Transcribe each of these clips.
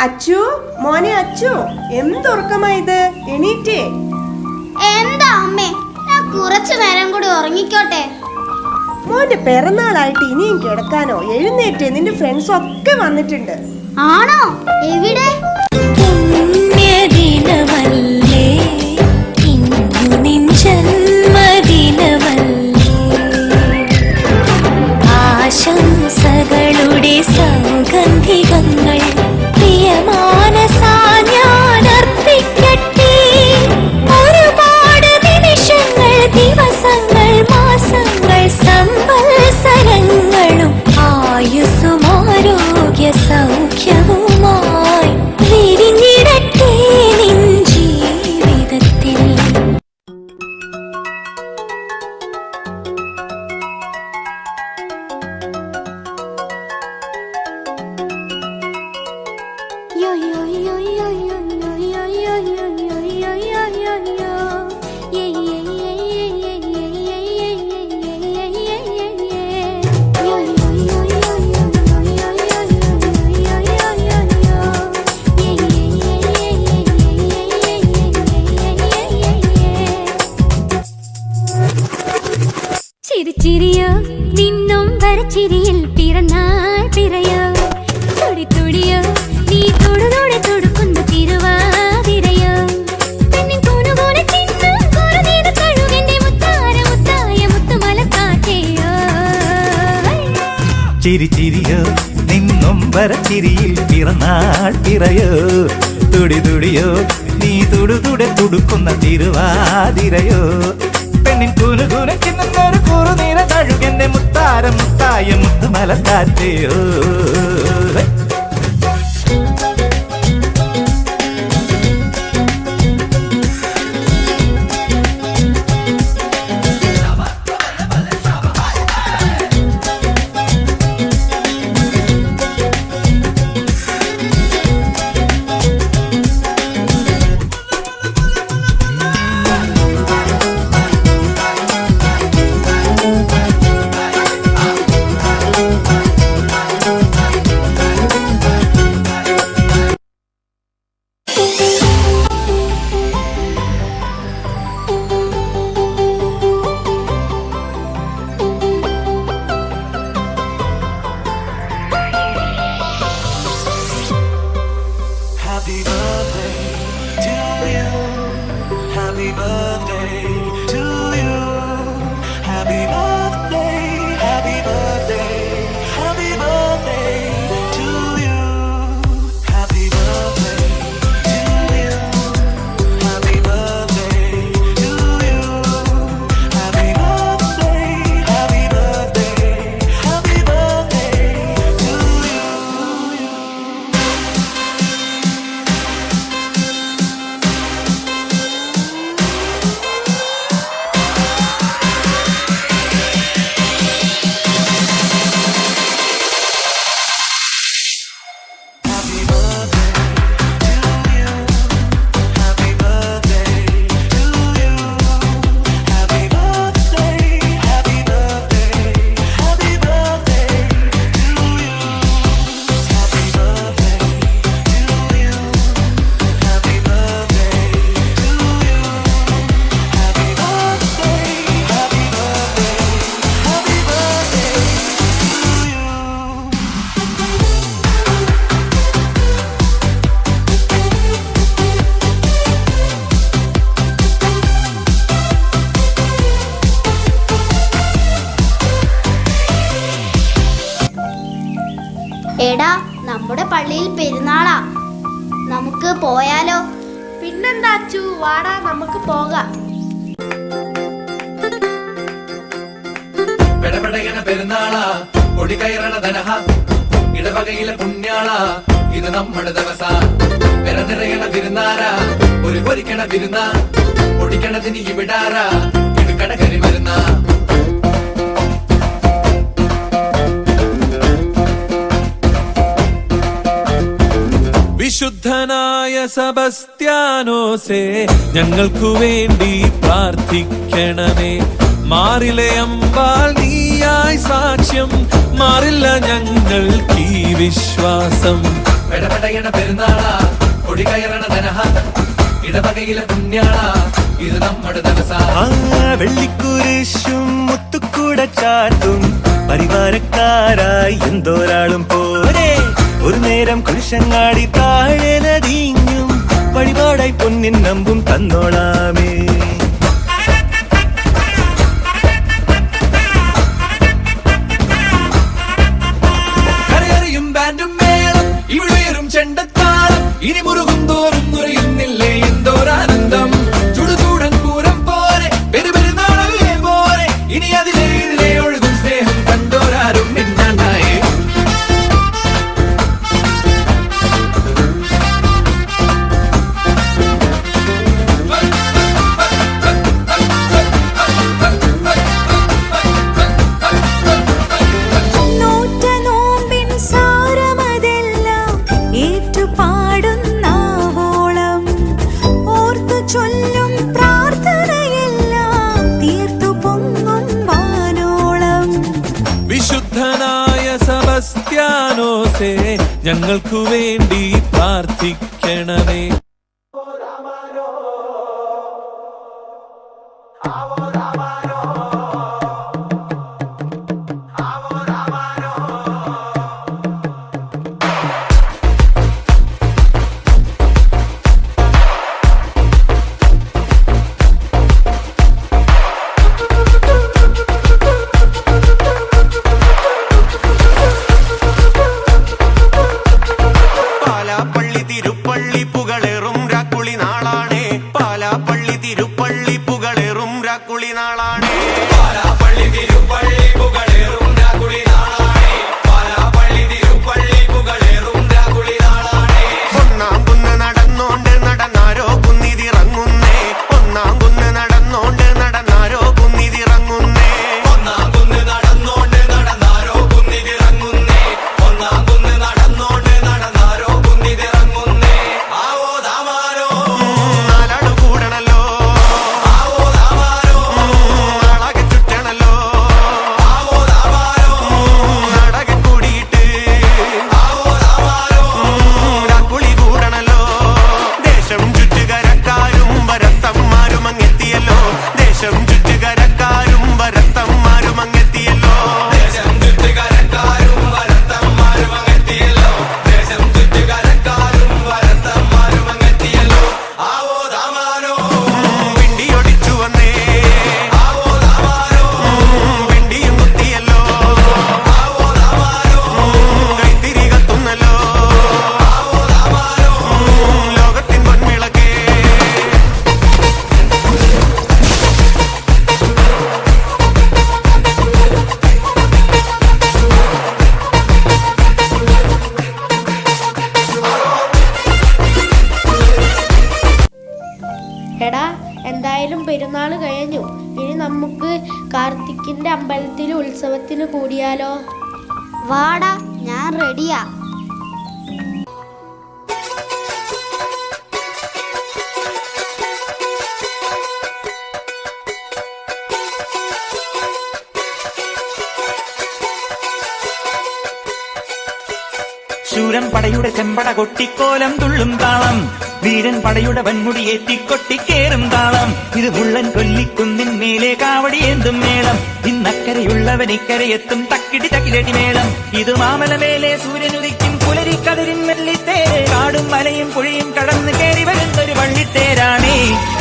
അച്ചു, മോനെ അച്ചു, എന്തുറക്കമായത്? എണീറ്റേ. എന്താ അമ്മേ, ഞാൻ കുറച്ചു നേരം കൂടി ഉറങ്ങിക്കോട്ടെ. മോന്റെ പിറന്നാളായിട്ട് ഇനിയും കിടക്കാനോ? എഴുന്നേറ്റ്, നിന്റെ ഫ്രണ്ട്സ് ഒക്കെ വന്നിട്ടുണ്ട്. ആണോ? എവിടെ? ആശംസകളുടെ സൗഗന്ധികങ്ങൾ പ്രിയമാനസാഞ്ഞാനർപ്പിക്കട്ടെ. ഒരുപാട് നിമിഷങ്ങൾ, ദിവസങ്ങൾ, മാസങ്ങൾ, സംവത്സരങ്ങളും ആയുസ്സും ആരോഗ്യ സൗഖ്യവുമായി വിരിഞ്ഞിടട്ടെ നിൻ ജീവിതത്തിൽ. ചിരിച്ചിരിയോ നിന്നും വരച്ചിരിയിൽ പിറന്നാൾ പിറയോ, തുടി തുടിയോ നീ തൊടുതോടെ തൊടുക്കുന്ന തിരുവാതിരയോ, പെണ്ണിൻ കൂനുകൂനെ തിന്നും കുറുനീത കഴുകന്റെ മുത്താര മുത്തായ മുത്തുമലക്കാറ്റയോ. ചിരിച്ചിരിയോ നിന്നും വരച്ചിരിയിൽ പിറന്നാൾ പിറയോ, തുടി തുടിയോ നീ തൊടുതുടെ തുടുക്കുന്ന തിരുവാതിരയോ, പെണ്ണിൻ കൂനുകൂനെ തിന്നുന്നൊരു കുറുനീര കഴുകന്റെ മുത്താര മുത്തായ മുത്തുമലക്കാറ്റയോ. Happy birthday to you. Happy birthday to you. Happy birthday, happy birthday, happy birthday to you. Happy birthday to you. Happy birthday to you. Happy birthday, happy birthday, happy birthday to you. എടാ, നമ്മുടെ പള്ളിയിൽ പെരുന്നാളാ, നമുക്ക് പോയാലോ? പിന്നെന്താ അച്ചു, വാടാ നമുക്ക് പോകാം. പെടപെടയണ പെരുന്നാളാ, ഒടികയറണ ധനഹ, ഇടവകയിലെ പുണ്യാള, ഇത് നമ്മുടെ ദിവസ. പെരനിറയണ വിരുന്നാര, ഒരു പൊരിക്കണ വിരുന്ന, ഒടിക്കണതിന് ഇവിടാര, ഇത് കടകരി വരുന്ന. വിശുദ്ധനായ സെബസ്ത്യാനോസേ, ഞങ്ങൾക്കു വേണ്ടി പ്രാർത്ഥിക്കണമേ. മാറിലെ അമ്പാൽ നീ സാക്ഷിയായി സാക്ഷ്യം മാറില്ല ഞങ്ങൾക്ക് ഈ വിശ്വാസം. പെടപെടയണ പെരുന്നാളാ, കൊടി കയറണ ധനഹ, ഇടവകയിലെ പുണ്യാളാ, ഇത് നമ്മുടെ ദിവസാ. വെള്ളിക്കുരിശും മുത്തുക്കൂട ചാർത്തും പരിവാരക്കാരായി എന്തോരാളും പോരെ. ഒരു നേരം കുരിശങ്ങാടി താഴെ നദിഞ്ഞും വഴിപാടായി പൊന്നിൻ നമ്പും തന്നോളാമേ. കരയറിയും ബാൻഡും മേളം, ഇവിടെയും ചെണ്ടത്താളം, ഇനി മുറുകും തോറും നുറയുന്നില്ലേ എന്തോരാനന്ദം. ചുടുചൂടൻ പൂരം പോലെ പെരുപെരുന്നാളല്ലേ പോലെ, ഇനി അതിലെ ഇതിലെ ഒഴുകും സ്നേഹം കണ്ടോരാരും മിന്നാണ്ടായേ. നോറ്റ നോമ്പിൻ സാരമതെല്ലാം ഏറ്റുപാടുന്നാവോളം ഓർത്തു ചൊല്ലും പ്രാർത്ഥനയെല്ലാം തീർത്തു പൊങ്ങും വാനോളം. വിശുദ്ധനായ സെബസ്ത്യാനോസേ, ഞങ്ങൾക്കു വേണ്ടി പ്രാർത്ഥിക്കണമേ. പാലാപ്പള്ളി തിരുപ്പള്ളി പുകളേറും രാക്കുളി നാളാണേ. പാലാപ്പള്ളി തിരുപ്പള്ളി പുകളേറും രാക്കുളി നാളാണേ. പാലാപ്പള്ളി തിരുപ്പള്ളി പുകളേറും രാക്കുളി നാളാണേ. പാലാപ്പള്ളി തിരുപ്പള്ളി പുകളേറും രാക്കുളി നാളാണേ. ഒന്നാം കുന്ന് നടന്നോണ്ട് നടന്നാരോ കുന്നിതിറങ്ങുന്നേ. ഒന്നാം കുന്ന് നടന്നോണ്ട് നടന്നാരോ കുന്നിതിറങ്ങുന്നേ. ഒന്നാം കുന്ന് നടന്നോണ്ട് നടന്നാരോ കുന്നിതിറങ്ങുന്നേ. ഒന്നാം കുന്ന് നടന്നോണ്ട് നടന്നാരോ കുന്നിതിറങ്ങുന്നേ. ആവോ ദാമാരോ നാലാളു കൂടണല്ലോ. ആവോ ദാമാരോ നാളാകെ ചുറ്റണല്ലോ. ആവോ ദാമാരോ നാടകം കൂടിയിട്ട്. ആവോ ദാമാരോ രാക്കുളി കൂടണല്ലോ. ദേശം ചുറ്റുകരക്കാരും വരത്തന്മാരും അങ്ങെത്തിയല്ലോ. ദേശം ചുറ്റുകരക്കാരും വരത്തന്മാരും അങ്ങെത്തിയല്ലോ. ദേശം ചുറ്റുകരക്കാരും വരത്തന്മാരും അങ്ങെത്തിയല്ലോ. ദേശം ചുറ്റുകരക്കാരും വരത്തന്മാരും അങ്ങെത്തിയല്ലോ. ആവോ ദാമാരോ പിണ്ടിയൊടിച്ചു വന്നേ. ആവോ ദാമാരോ പിണ്ടിയും കുത്തിയല്ലോ. ആവോ ദാമാരോ കൈത്തിരി കത്തുന്നല്ലോ. ആവോ ദാമാരോ ലോകത്തിൻ പൊൻവിളക്കേ. എടാ, എന്തായാലും പെരുന്നാൾ കഴിഞ്ഞു. ഇനി നമുക്ക് കാർത്തിക്കിന്റെ അമ്പലത്തിൽ ഉത്സവത്തിന് കൂടിയാലോ? വാടാ, ഞാൻ റെഡിയാ. ശൂരൻ പടയുടെ ചെമ്പട കൊട്ടിക്കോലം തുള്ളും താളം, വീരൻ പടയുടെ വൻമുടിയേറ്റിക്കൊട്ടിക്കേറും താളം. ഇത് മുള്ളൻ കൊല്ലിക്കുന്നിൻ മേലെ കാവടിയേന്തും മേളം. ഇന്നക്കരയുള്ളവൻ ഇക്കരയെത്തും തക്കിടി തകിലടി മേളം. ഇത് മാമലമേലെ സൂര്യനുദിക്കും പുലരിക്കതിരിൻ വെള്ളിത്തേര്. കാടും മലയും പുഴയും കടന്ന് കയറി വരുന്നൊരു വള്ളിത്തേരാണേ.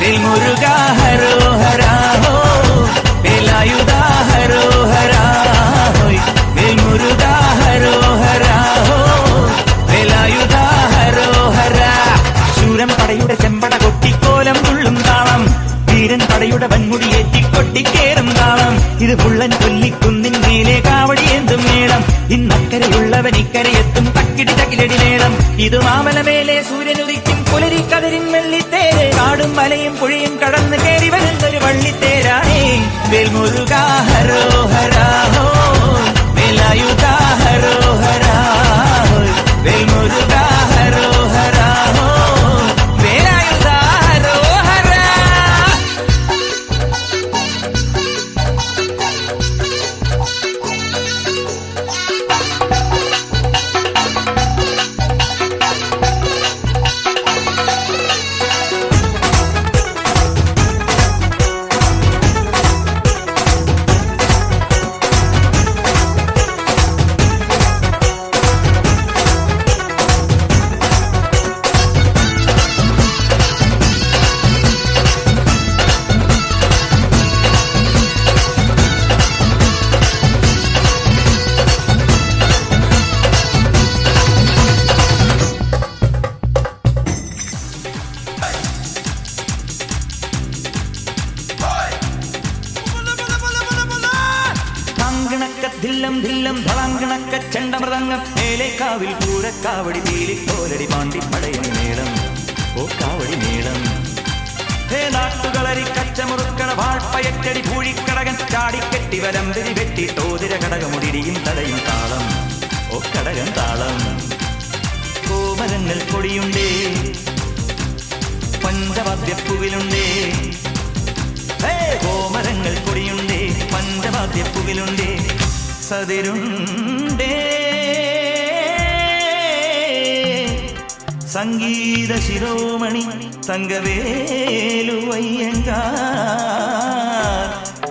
വെൽമുരുകാ ഹരോഹരാഹോ, വേലായുധാ ഹരോഹരാഹോയ്. വെൽമുരുകാ ഹരോഹരാഹോ, വേലായുധാ ഹരോഹരാ. ശൂരൻ പടയുടെ ചെമ്പട കൊട്ടിക്കോലം തുള്ളും താളം, വീരൻ പടയുടെ വൻമുടിയേറ്റിക്കൊട്ടിക്കേറും താളം. ഇത് മുള്ളൻ കൊല്ലിക്കുന്നിൻ മേലെ കാവടിയേന്തും മേളം. ഇന്നക്കരയുള്ളവൻ ഇക്കരയെത്തും തക്കിടി തകിലടി മേളം. ഇത് മാമലമേലെ സൂര്യനുദിക്കും പുലരിക്കതിരിൻ വെള്ളിത്തേര്. കാടും മലയും പുഴയും കടന്ന് കയറി വരുന്നൊരു വള്ളിത്തേരാണേ. വേൽമുരുകാ ഹരോഹരാഹോ, വേലായുധാ ഹരോഹരാഹോയ്. വേൽമുരുകാ ഹരോഹരാഹോ, വേലായുധാ ഹരോഹരാ. ചെണ്ടമൃതങ്ങം മേലേക്കാവിൽ പൂരക്കാവടി പീലിക്കോലടി പാണ്ടി പടയണി മേളം ഓ കാവടി മേളം ഹേ നാട്ടുകളരി കച്ചമുറുക്കണ വാൾപ്പയറ്റടി പൂഴിക്കടകൻ ചാടിക്കെട്ടി വലംപിരി വെട്ടി തോതിര കടകമുടിയും തടയും താളം ഓ കടകൻ താളം കോമരങ്ങൾ കൊടിയുണ്ടേ പഞ്ചവാദ്യപ്പുവിലുണ്ടേ ഹേ കോമരങ്ങൾ കൊടിയുണ്ടേ പഞ്ചവാദ്യപ്പുവിലുണ്ടേ സതിരുണ്ടേ സംഗീത ശിരോമണി തങ്കവേലുവയ്യങ്കാർ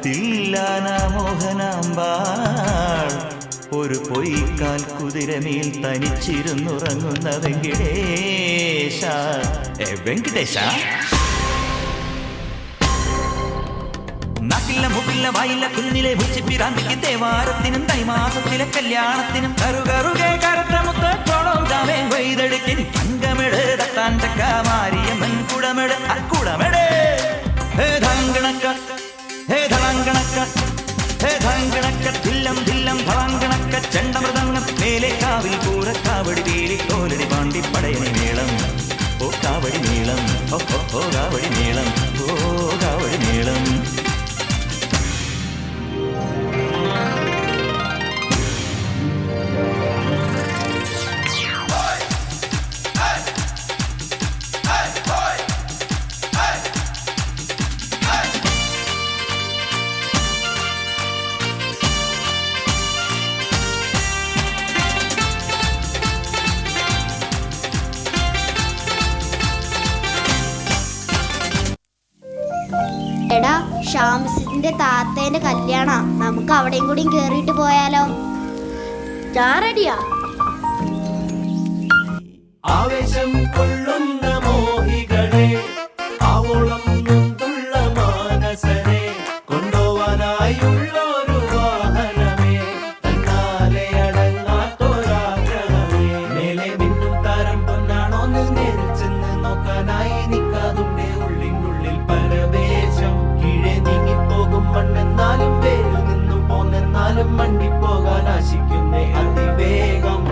തില്ലാന മോഹനാമ്പാൾ ഒരു പൊയ്ക്കാൽ കുതിരമേൽ തനിച്ചിരുന്നുറങ്ങുന്ന വെങ്കിടേശ വെങ്കിടേശ നാട്ടില്ല മുക്കില്ല വായില്ല കുഞ്ഞിലെ ഉച്ചിപ്പിരാന്തിക്ക് തേവാരത്തിനും തൈമാസത്തിലെ കല്യാണത്തിനും കറുകറുകെ കരട്ടമുത്തോളം ജാമേ കൊയ്തെടുക്കിന് തങ്കമെട് തട്ടാൻ ചക്ക മാരിയമ്മൻ കുടമെട് അക്കുടമെട് ഹേ ധളങ്കണക്ക ഹേ ധളങ്കണക്ക ഹേ ധളങ്കണക്ക ധില്ലം ധില്ലം ധളങ്കണക്ക ചെണ്ടമൃതങ്ങം മേലേക്കാവിൽ പൂരക്കാവടി വീലിക്കോലടി പാണ്ടി പടയണി മേളം ഓ കാവടി മേളം ഓ കാവടി മേളം ഓ കാവടി മേളം എടാ ഷാംസിന്റെ താത്തേന്റെ കല്യാണ നമുക്ക് അവിടെയും കൂടിയും കേറിയിട്ട് പോയാലോ? ഞാൻ റെഡിയാ. ആവേശം കൊള്ളുന്ന മോഹികളെ ആവോളം നൊന്തുള്ള മാനസരെ കൊണ്ടുപോവാനായുള്ളൊരു വാഹനമേ തന്നാലെ അടങ്ങാത്തൊരാഗ്രഹമേ മേലെ മിന്നും താരം പൊന്നാണോ നേരിൽ ചെന്ന് നോക്കാനായി നിൽക്കാതുണ്ടേ ഉള്ളിനുള്ളിൽ പരവേശം കീഴെ നീങ്ങിപ്പോകും മണ്ണെന്നാലും വേരിൽ നിന്നും പോന്നെന്നാലും മണ്ടിപ്പോകാൻ ആശിക്കുന്നേ അതിവേഗം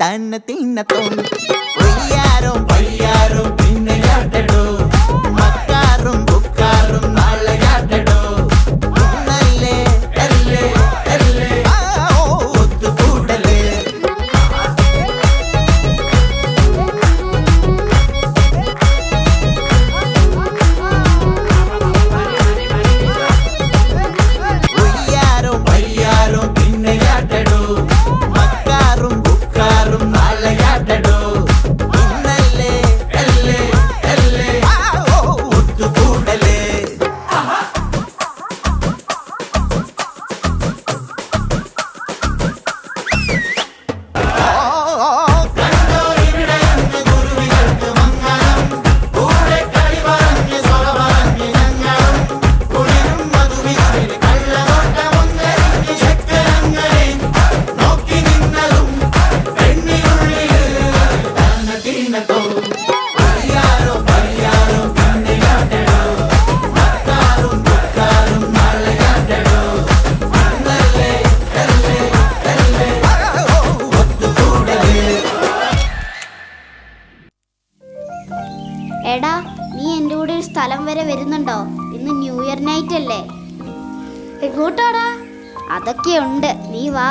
തന്നെ തിന്നത്തും ഒയ്യാരോ പയ്യാരോ പിന്നെ മക്കാറും എങ്ങോട്ടാടാ? അതൊക്കെ ഉണ്ട്, നീ വാ.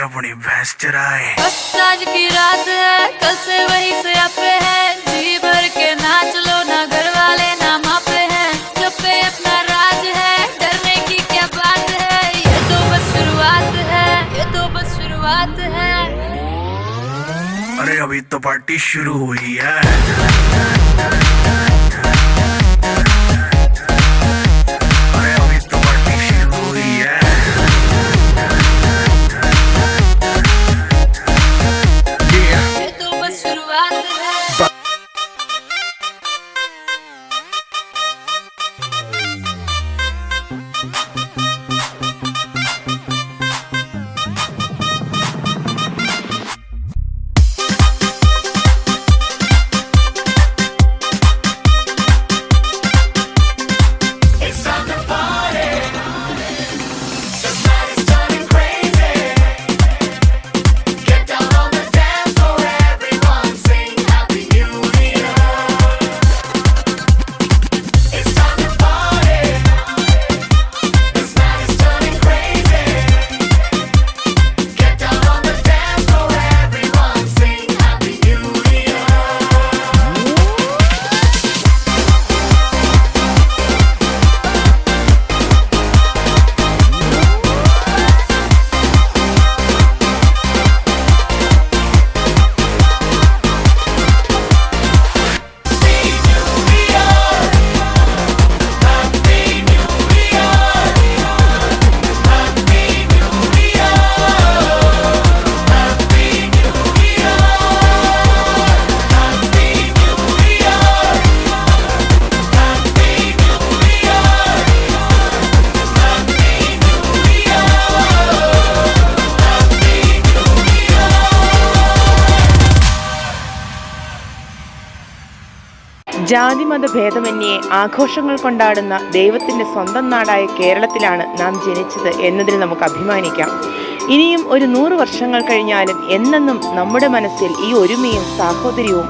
अपनी भैंस चराए। आज की रात है, कल से वही से पे है, जी भर के नाच लो, ना घर वाले ना माँ पे है, जो पे अपना राज है, डरने की क्या बात है, ये तो बस शुरुआत है, ये तो बस शुरुआत है। अरे अभी तो पार्टी शुरू हुई है। ജാതിമത ഭേദമന്യേ ആഘോഷങ്ങൾ കൊണ്ടാടുന്ന ദൈവത്തിൻ്റെ സ്വന്തം നാടായ കേരളത്തിലാണ് നാം ജനിച്ചത് എന്നതിൽ നമുക്ക് അഭിമാനിക്കാം. ഇനിയും ഒരു 100 വർഷങ്ങൾ കഴിഞ്ഞാലും എന്നെന്നും നമ്മുടെ മനസ്സിൽ ഈ ഒരുമയും സാഹോദര്യവും